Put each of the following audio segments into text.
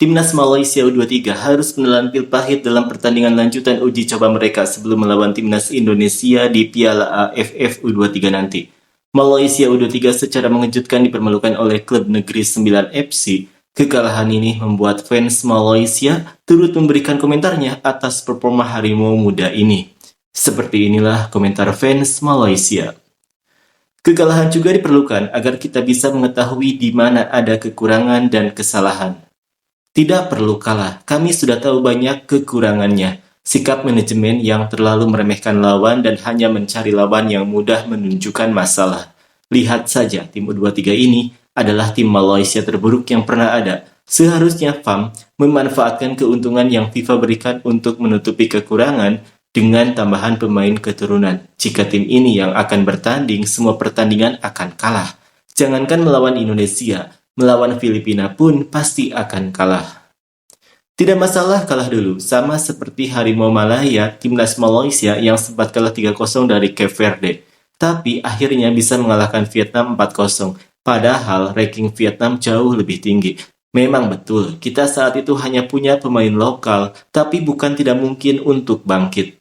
Timnas Malaysia U23 harus menelan pil pahit dalam pertandingan lanjutan uji coba mereka sebelum melawan Timnas Indonesia di Piala AFF U23 nanti. Malaysia U23 secara mengejutkan dipermalukan oleh klub Negeri Sembilan FC. Kekalahan ini membuat fans Malaysia turut memberikan komentarnya atas performa harimau muda ini. Seperti inilah komentar fans Malaysia. Kekalahan juga diperlukan agar kita bisa mengetahui di mana ada kekurangan dan kesalahan. Tidak perlu kalah, kami sudah tahu banyak kekurangannya. Sikap manajemen yang terlalu meremehkan lawan dan hanya mencari lawan yang mudah menunjukkan masalah. Lihat saja, tim U23 ini adalah tim Malaysia terburuk yang pernah ada. Seharusnya FAM memanfaatkan keuntungan yang FIFA berikan untuk menutupi kekurangan dengan tambahan pemain keturunan. Jika tim ini yang akan bertanding, semua pertandingan akan kalah. Jangankan melawan Indonesia, melawan Filipina pun pasti akan kalah. Tidak masalah kalah dulu, sama seperti Harimau Malaya, timnas Malaysia yang sempat kalah 3-0 dari Cape Verde. Tapi akhirnya bisa mengalahkan Vietnam 4-0, padahal ranking Vietnam jauh lebih tinggi. Memang betul, kita saat itu hanya punya pemain lokal, tapi bukan tidak mungkin untuk bangkit.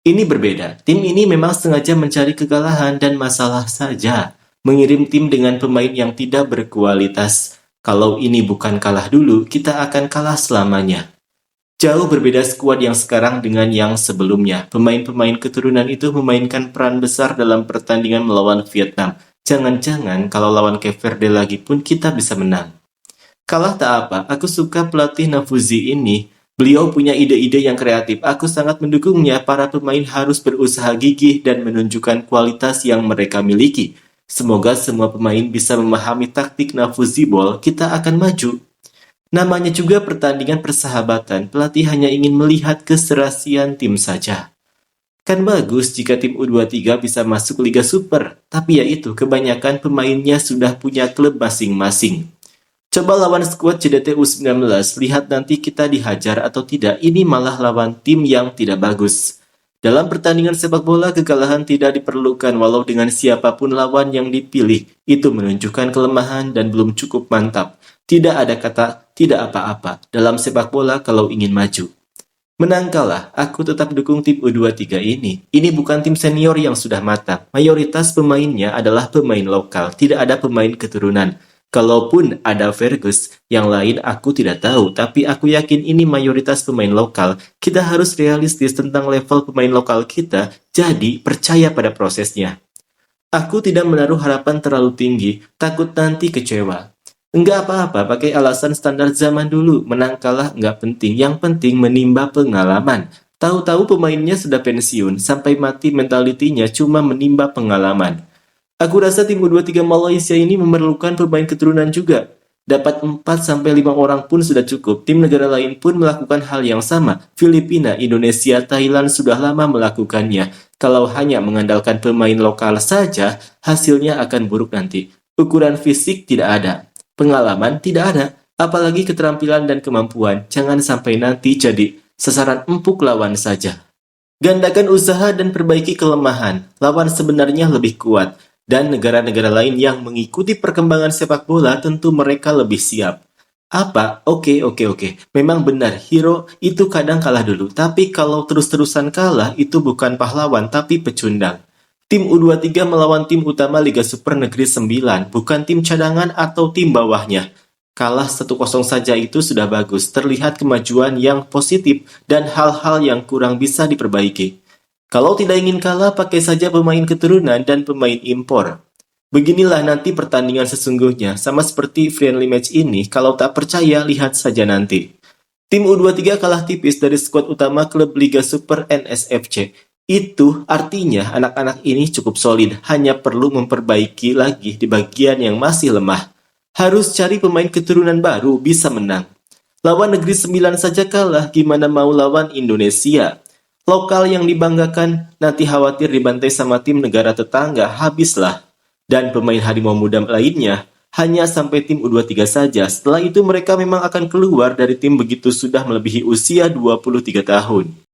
Ini berbeda, tim ini memang sengaja mencari kekalahan dan masalah saja. Mengirim tim dengan pemain yang tidak berkualitas. Kalau ini bukan kalah dulu, kita akan kalah selamanya. Jauh berbeda skuad yang sekarang dengan yang sebelumnya. Pemain-pemain keturunan itu memainkan peran besar dalam pertandingan melawan Vietnam. Jangan-jangan kalau lawan Cape Verde lagi pun kita bisa menang. Kalah tak apa, aku suka pelatih Nafuzi ini. Beliau punya ide-ide yang kreatif. Aku sangat mendukungnya. Para pemain harus berusaha gigih dan menunjukkan kualitas yang mereka miliki. Semoga semua pemain bisa memahami taktik Nafuzi Ball, kita akan maju. Namanya juga pertandingan persahabatan, pelatih hanya ingin melihat keserasian tim saja. Kan bagus jika tim U23 bisa masuk Liga Super, tapi ya itu, kebanyakan pemainnya sudah punya klub masing-masing. Coba lawan skuad CDT U19, lihat nanti kita dihajar atau tidak, ini malah lawan tim yang tidak bagus. Dalam pertandingan sepak bola, kekalahan tidak diperlukan walau dengan siapapun lawan yang dipilih. Itu menunjukkan kelemahan dan belum cukup mantap. Tidak ada kata tidak apa-apa dalam sepak bola kalau ingin maju. Menang kalah, aku tetap dukung tim U23 ini. Ini bukan tim senior yang sudah matang. Mayoritas pemainnya adalah pemain lokal, tidak ada pemain keturunan. Kalaupun ada Fergus, yang lain aku tidak tahu, tapi aku yakin ini mayoritas pemain lokal. Kita harus realistis tentang level pemain lokal kita, jadi percaya pada prosesnya. Aku tidak menaruh harapan terlalu tinggi, takut nanti kecewa. Enggak apa-apa, pakai alasan standar zaman dulu, menang kalah enggak penting, yang penting menimba pengalaman. Tahu-tahu pemainnya sudah pensiun, sampai mati mentalitinya cuma menimba pengalaman. Aku rasa tim U23 Malaysia ini memerlukan pemain keturunan juga. Dapat 4-5 orang pun sudah cukup. Tim negara lain pun melakukan hal yang sama. Filipina, Indonesia, Thailand sudah lama melakukannya. Kalau hanya mengandalkan pemain lokal saja, hasilnya akan buruk nanti. Ukuran fisik tidak ada. Pengalaman tidak ada. Apalagi keterampilan dan kemampuan. Jangan sampai nanti jadi sasaran empuk lawan saja. Gandakan usaha dan perbaiki kelemahan. Lawan sebenarnya lebih kuat. Dan negara-negara lain yang mengikuti perkembangan sepak bola tentu mereka lebih siap. Apa? Oke. Memang benar, hero itu kadang kalah dulu. Tapi kalau terus-terusan kalah, itu bukan pahlawan, tapi pecundang. Tim U23 melawan tim utama Liga Super Negeri 9, bukan tim cadangan atau tim bawahnya. Kalah 1-0 saja itu sudah bagus, terlihat kemajuan yang positif dan hal-hal yang kurang bisa diperbaiki. Kalau tidak ingin kalah, pakai saja pemain keturunan dan pemain impor. Beginilah nanti pertandingan sesungguhnya, sama seperti friendly match ini, kalau tak percaya, lihat saja nanti. Tim U23 kalah tipis dari skuad utama klub Liga Super NSFC. Itu artinya anak-anak ini cukup solid, hanya perlu memperbaiki lagi di bagian yang masih lemah. Harus cari pemain keturunan baru, bisa menang. Lawan Negeri 9 saja kalah, gimana mau lawan Indonesia? Lokal yang dibanggakan, nanti khawatir dibantai sama tim negara tetangga, habislah. Dan pemain harimau muda lainnya, hanya sampai tim U23 saja. Setelah itu mereka memang akan keluar dari tim begitu sudah melebihi usia 23 tahun.